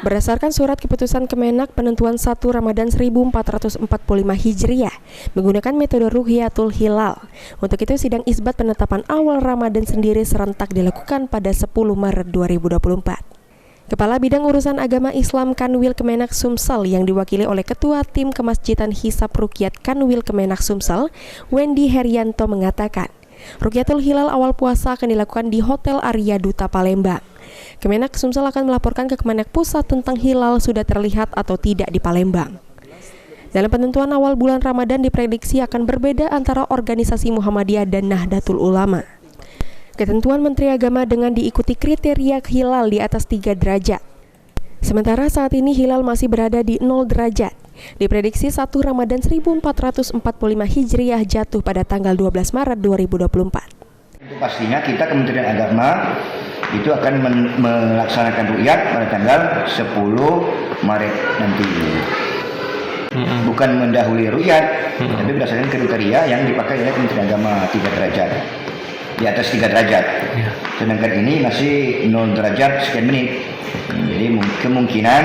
Berdasarkan surat keputusan Kemenak penentuan 1 Ramadan 1445 Hijriah menggunakan metode Ru'yatul Hilal. Untuk itu sidang isbat penetapan awal Ramadan sendiri serentak dilakukan pada 10 Maret 2024. Kepala Bidang Urusan Agama Islam Kanwil Kemenak Sumsel yang diwakili oleh Ketua Tim Kemasjidan Hisab Ruqyat Kanwil Kemenak Sumsel, Wendy Herianto mengatakan, Ru'yatul Hilal awal puasa akan dilakukan di Hotel Arya Duta Palembang. Kemenak Sumsel akan melaporkan ke Kemenak Pusat tentang hilal sudah terlihat atau tidak di Palembang. Dalam penentuan awal bulan Ramadan diprediksi akan berbeda antara organisasi Muhammadiyah dan Nahdlatul Ulama. Ketentuan Menteri Agama dengan diikuti kriteria hilal di atas 3 derajat. Sementara saat ini hilal masih berada di 0 derajat. Diprediksi 1 Ramadan 1445 Hijriah jatuh pada tanggal 12 Maret 2024. Itu pastinya kita Kementerian Agama itu akan melaksanakan ru'yat pada tanggal 10 Maret nanti. Bukan mendahului ru'yat, tapi berdasarkan kriteria yang dipakai oleh Kementerian Agama 3 derajat. Di atas 3 derajat. Sedangkan ini masih 0 derajat sekian menit. Jadi kemungkinan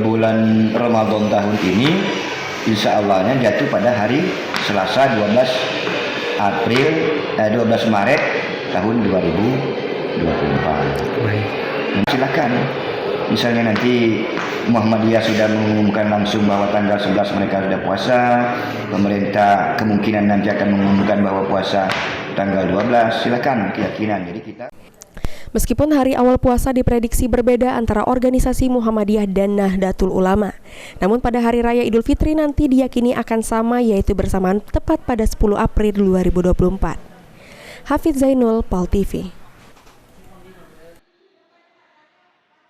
bulan Ramadan tahun ini insya Allahnya jatuh pada hari Selasa 12 Maret tahun 2024. Silakan. Misalnya nanti Muhammadiyah sudah mengumumkan langsung bahwa tanggal 11 mereka sudah puasa, pemerintah kemungkinan nanti akan mengumumkan bahwa puasa tanggal 12, silakan keyakinan. Jadi kita Meskipun hari awal puasa diprediksi berbeda antara organisasi Muhammadiyah dan Nahdlatul Ulama, namun pada hari raya Idul Fitri nanti diyakini akan sama, yaitu bersamaan tepat pada 10 April 2024. Hafidz Zainul, PAL TV.